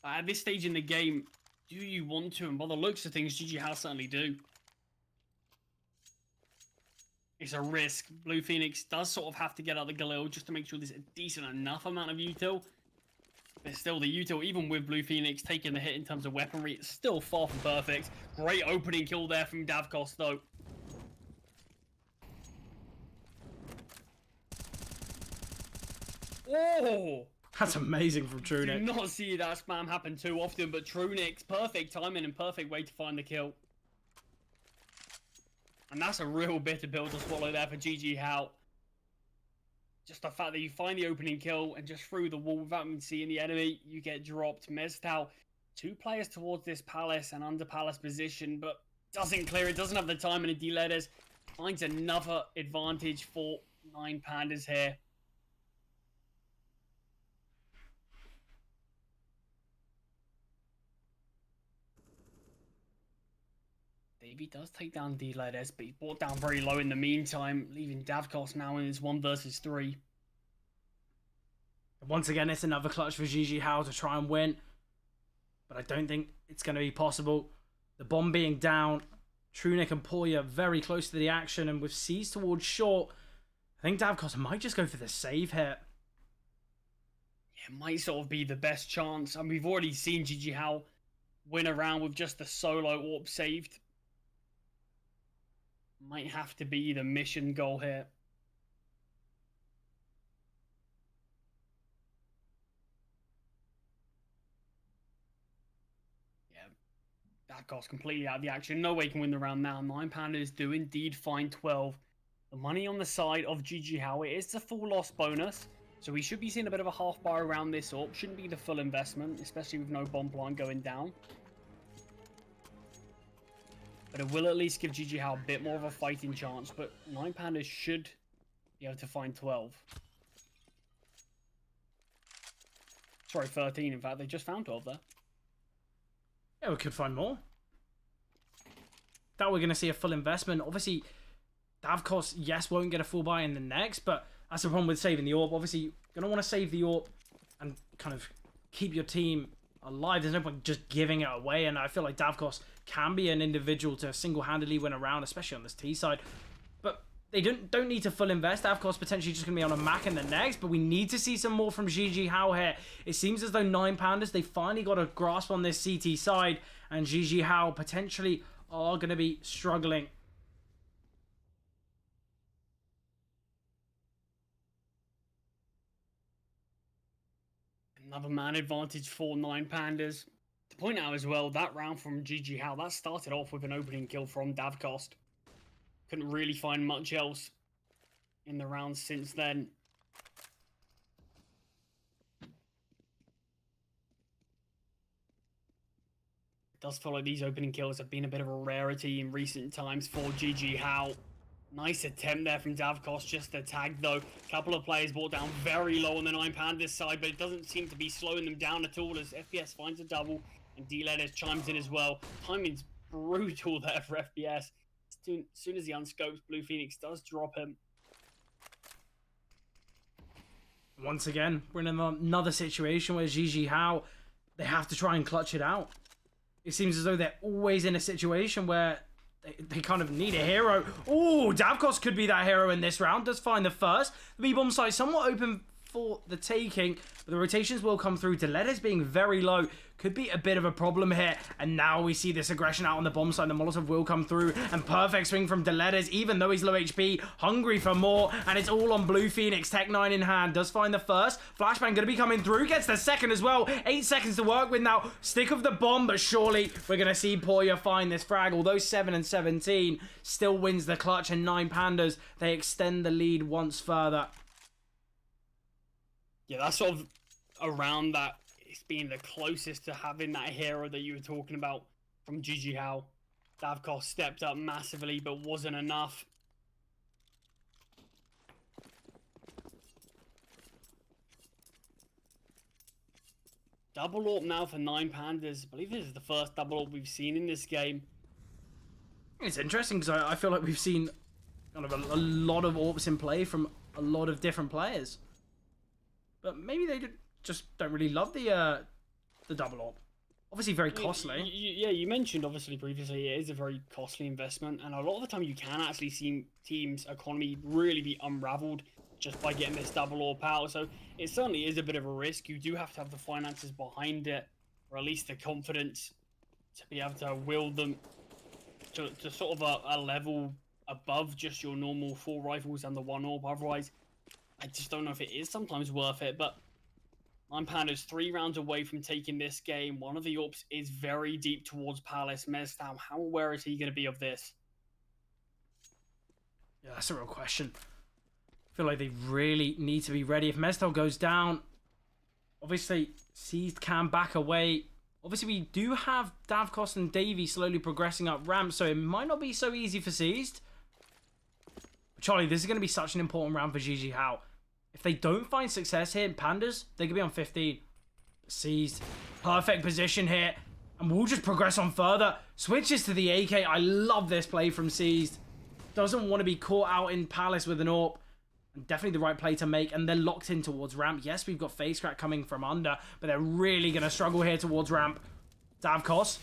At this stage in the game, do you want to? And by the looks of things, GG House certainly do. It's a risk. Blue Phoenix does sort of have to get out the Galil just to make sure there's a decent enough amount of util. But still, the util, even with Blue Phoenix taking the hit in terms of weaponry, it's still far from perfect. Great opening kill there from Davkos, though. Oh! That's amazing from Trunix. Do not see that spam happen too often, but Trunix, perfect timing and perfect way to find the kill. And that's a real bitter pill to swallow there for GG How. Just the fact that you find the opening kill and just through the wall without even seeing the enemy, you get dropped. Meztal, 2 players towards this palace and under palace position, but doesn't clear it, doesn't have the time, and Diledes finds another advantage for 9 Pandas here. Davey does take down Diledes, but he's brought down very low in the meantime, leaving Davkos now in his 1 versus 3. Once again, it's another clutch for GG How to try and win. But I don't think it's going to be possible. The bomb being down, Trunix and Poyer very close to the action, and with Seas towards short, I think Davkos might just go for the save here. Yeah, it might sort of be the best chance. And we've already seen GG How win a round with just the solo AWP saved. Might have to be the mission goal here. Yeah, Davkos completely out of the action. No way he can win the round now. 9 Pandas do indeed find 12. The money on the side of GG How. It is the full loss bonus. So we should be seeing a bit of a half bar around this AWP. Shouldn't be the full investment, especially with no bomb plant going down. But it will at least give GG How a bit more of a fighting chance. But 9 Pandas should be able to find 12. Sorry, 13 in fact. They just found 12 there. Yeah, we could find more. That we're going to see a full investment. Obviously, Davkos, yes, won't get a full buy in the next. But that's the problem with saving the AWP. Obviously, you're going to want to save the AWP and kind of keep your team alive. There's no point just giving it away. And I feel like Davkos can be an individual to single-handedly win a round, especially on this T side. But they don't need to full invest. Davkos potentially just going to be on a Mac in the next, but we need to see some more from GG How here. It seems as though 9 Pandas, they finally got a grasp on this CT side, and GG How potentially are going to be struggling. Another man advantage for 9 Pandas. To point out as well, that round from GG How, that started off with an opening kill from Davkos. Couldn't really find much else. in the rounds since then. It does feel like these opening kills have been a bit of a rarity in recent times for GG How. Nice attempt there from Davkos, just the tag though. Couple of players brought down very low on the 9 Pandas side, but it doesn't seem to be slowing them down at all as FPS finds a double and D-Letters chimes in as well. Timing's brutal there for FPS. As soon as he unscopes, Blue Phoenix does drop him. Once again, we're in another situation where GG How, they have to try and clutch it out. It seems as though they're always in a situation where they kind of need a hero. Oh, Davkos could be that hero in this round. Does find the first. The B-bomb site somewhat open for the taking, but the rotations will come through. Delettes being very low could be a bit of a problem here. And now we see this aggression out on the bomb side. The Molotov will come through, and perfect swing from Delettes, even though he's low HP, hungry for more, and it's all on Blue Phoenix. Tech 9 in hand, does find the first. Flashbang going to be coming through, gets the second as well. 8 seconds to work with now. Stick of the bomb, but surely we're going to see Poya find this frag. Although 7 and 17 still wins the clutch, and 9 Pandas, they extend the lead once further. Yeah, that's sort of around that. It's being the closest to having that hero that you were talking about from GG How. Davkos stepped up massively, but wasn't enough. Double AWP now for 9 Pandas. I believe this is the first double AWP we've seen in this game. It's interesting because I feel like we've seen kind of a lot of AWPs in play from a lot of different players. But maybe they just don't really love the double AWP. Obviously very costly. Yeah, you mentioned obviously previously it is a very costly investment, and a lot of the time you can actually see teams' economy really be unraveled just by getting this double AWP out. So it certainly is a bit of a risk. You do have to have the finances behind it, or at least the confidence to be able to wield them to sort of a level above just your normal 4 rifles and the 1 AWP. Otherwise, I just don't know if it is sometimes worth it. But 9 Pandas 3 rounds away from taking this game. One of the AWPs is very deep towards Palace. Mestam, how aware is he going to be of this? Yeah, that's a real question. I feel like they really need to be ready. If Mestal goes down, obviously Seized can back away. Obviously we do have Davkos and Davey slowly progressing up ramp, so it might not be so easy for Seized. But Charlie, this is going to be such an important round for GG How. If they don't find success here in Pandas, they could be on 15. Seized. Perfect position here. And we'll just progress on further. Switches to the AK. I love this play from Seized. Doesn't want to be caught out in Palace with an AWP. And definitely the right play to make. And they're locked in towards ramp. Yes, we've got face crack coming from under. But they're really going to struggle here towards ramp. Davkos.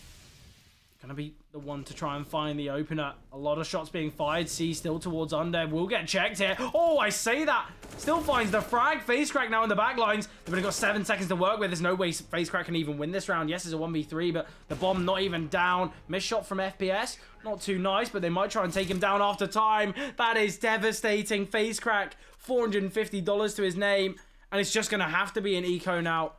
Going to be the one to try and find the opener. A lot of shots being fired. C still towards under. Will get checked here. Oh, I say that. Still finds the frag. Face crack now in the back lines. They've only got 7 seconds to work with. There's no way face crack can even win this round. Yes, it's a 1v3, but the bomb not even down. Missed shot from FPS. Not too nice, but they might try and take him down after time. That is devastating. Face crack. $450 to his name. And it's just going to have to be an eco now.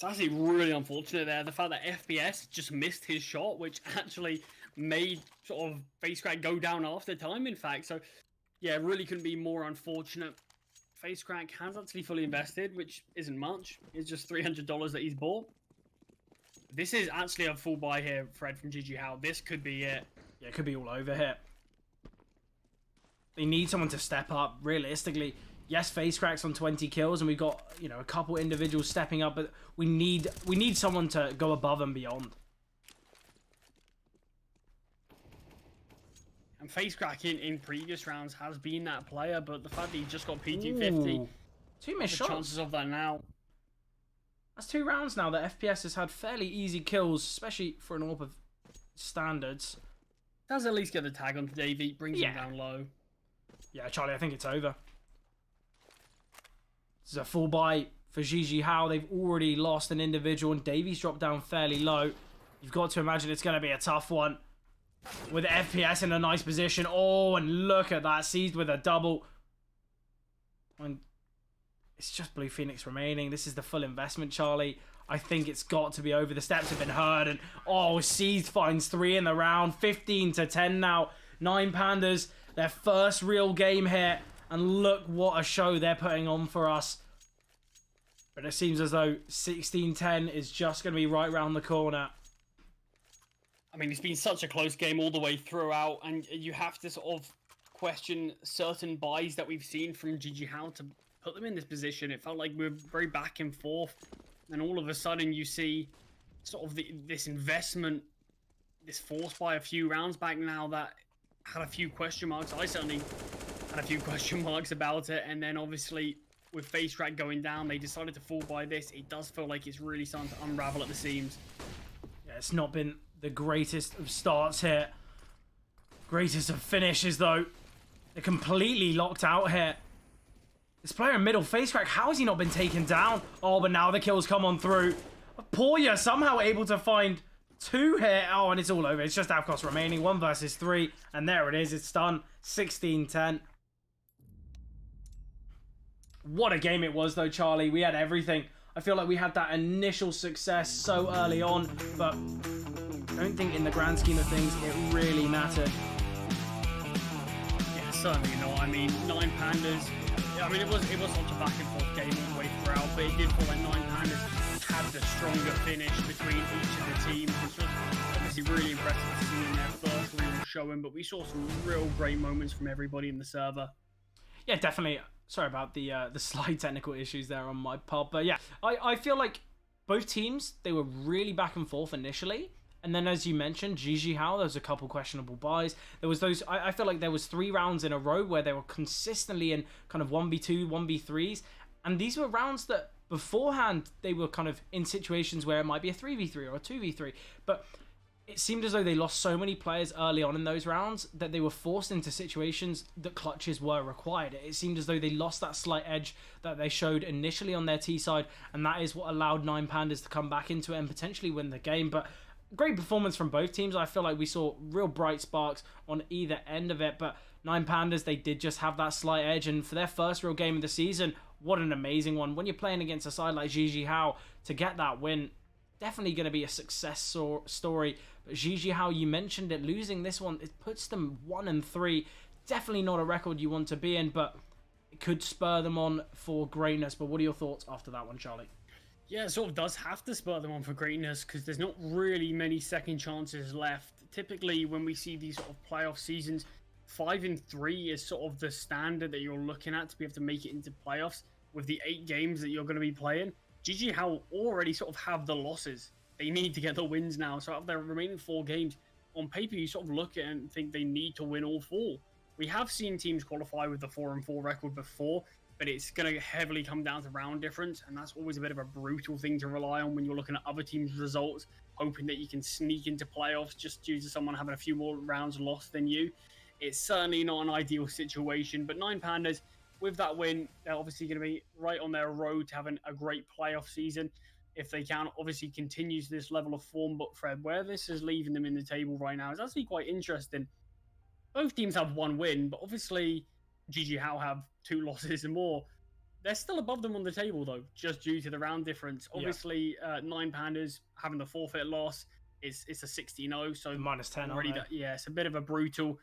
It's actually really unfortunate there. The fact that FPS just missed his shot, which actually made sort of face crack go down after time, in fact. So, yeah, it really couldn't be more unfortunate. Face crack has actually fully invested, which isn't much. It's just $300 that he's bought. This is actually a full buy here, Fred, from GG How. This could be it. Yeah, it could be all over here. They need someone to step up, realistically. Yes, face cracks on 20 kills, and we've got, you know, a couple individuals stepping up, but we need someone to go above and beyond. And face crack in previous rounds has been that player, but the fact that he just got P250, 2 missed the shots. chances of that now. That's 2 rounds now that FPS has had fairly easy kills, especially for an AWP of standards. Does at least get the tag onto Davey, brings him down low. Yeah, Charlie, I think it's over. This is a full buy for GG How. They've already lost an individual, and Davies dropped down fairly low. You've got to imagine it's going to be a tough one. With FPS in a nice position. Oh, and look at that. Seized with a double. And it's just Blue Phoenix remaining. This is the full investment, Charlie. I think it's got to be over. The steps have been heard. And, oh, Seized finds 3 in the round. 15-10 now. 9 Pandas. Their first real game here. And look what a show they're putting on for us. But it seems as though 16-10 is just going to be right around the corner. I mean, it's been such a close game all the way throughout, and you have to sort of question certain buys that we've seen from GG How to put them in this position. It felt like we were very back and forth, and all of a sudden you see sort of this investment, this force buy a few rounds back now that had a few question marks. I certainly had a few question marks about it, and then obviously with Face Track going down, they decided to fall by this. It does feel like it's really starting to unravel at the seams. Yeah, it's not been the greatest of starts here. Greatest of finishes, though. They're completely locked out here. This player in middle, Face Crack, how has he not been taken down? Oh, but now the kills come on through. Poya somehow able to find 2 here. Oh, and it's all over. It's just Avkos remaining. 1 versus 3. And there it is. It's done. 16-10. What a game it was, though, Charlie. We had everything. I feel like we had that initial success so early on, but I don't think in the grand scheme of things it really mattered. Yeah, certainly not. I mean, 9 Pandas. I mean, it was such a back and forth game all the way throughout, but it did feel like 9 Pandas had the stronger finish between each of the teams, which was obviously really impressive to see in their first real showing. But we saw some real great moments from everybody in the server. Yeah, definitely. Sorry about the slight technical issues there on my part. But yeah, I feel like both teams, they were really back and forth initially. And then as you mentioned, GG How, there was a couple questionable buys. There was those, I feel like there was 3 rounds in a row where they were consistently in kind of 1v2, 1v3s. And these were rounds that beforehand, they were kind of in situations where it might be a 3v3 or a 2v3. But it seemed as though they lost so many players early on in those rounds that they were forced into situations that clutches were required. It seemed as though they lost that slight edge that they showed initially on their T side, and that is what allowed 9 Pandas to come back into it and potentially win the game. But great performance from both teams. I feel like we saw real bright sparks on either end of it, but 9 Pandas, they did just have that slight edge, and for their first real game of the season, what an amazing one. When you're playing against a side like GG How, to get that win, definitely going to be a success story. But GG How, you mentioned it, losing this one, it puts them 1-3. Definitely not a record you want to be in, but it could spur them on for greatness. But what are your thoughts after that one, Charlie? Yeah, it sort of does have to spur them on for greatness because there's not really many second chances left. Typically, when we see these sort of playoff seasons, 5-3 is sort of the standard that you're looking at to be able to make it into playoffs with the 8 games that you're going to be playing. GG How already sort of have the losses. They need to get the wins now. So out of their remaining 4 games, on paper, you sort of look at it and think they need to win all 4. We have seen teams qualify with the 4-4 record before, but it's going to heavily come down to round difference, and that's always a bit of a brutal thing to rely on when you're looking at other teams' results, hoping that you can sneak into playoffs just due to someone having a few more rounds lost than you. It's certainly not an ideal situation, but 9 Pandas, with that win, they're obviously going to be right on their road to having a great playoff season. If they can, obviously continue to this level of form. But Fred, where this is leaving them in the table right now is actually quite interesting. Both teams have 1 win, but obviously GG How have 2 losses and more. They're still above them on the table, though, just due to the round difference. Obviously, 9 Pandas having the forfeit loss, it's a 16-0, so -10 already yeah, it's a bit of a brutal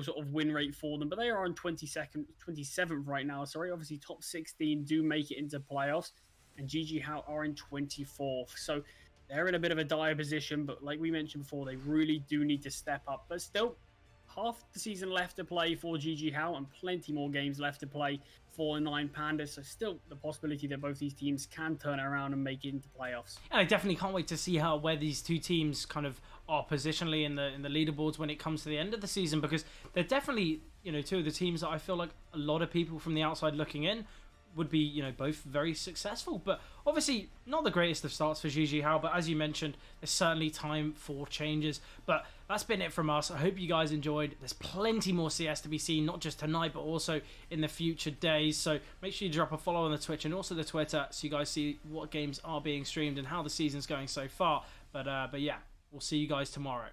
sort of win rate for them. But they are on 27th right now. Sorry, obviously top 16 do make it into playoffs, and GG How are in 24th. So they're in a bit of a dire position. But like we mentioned before, they really do need to step up. But still, half the season left to play for GG How and plenty more games left to play for 9 Pandas. So still the possibility that both these teams can turn it around and make it into playoffs. And I definitely can't wait to see where these 2 teams kind of are positionally in the leaderboards when it comes to the end of the season, because they're definitely, 2 of the teams that I feel like a lot of people from the outside looking in would be, both very successful. But obviously not the greatest of starts for GG How, but as you mentioned, there's certainly time for changes. But that's been it from us. I hope you guys enjoyed. There's plenty more CS to be seen, not just tonight, but also in the future days. So make sure you drop a follow on the Twitch and also the Twitter so you guys see what games are being streamed and how the season's going so far. But yeah, we'll see you guys tomorrow.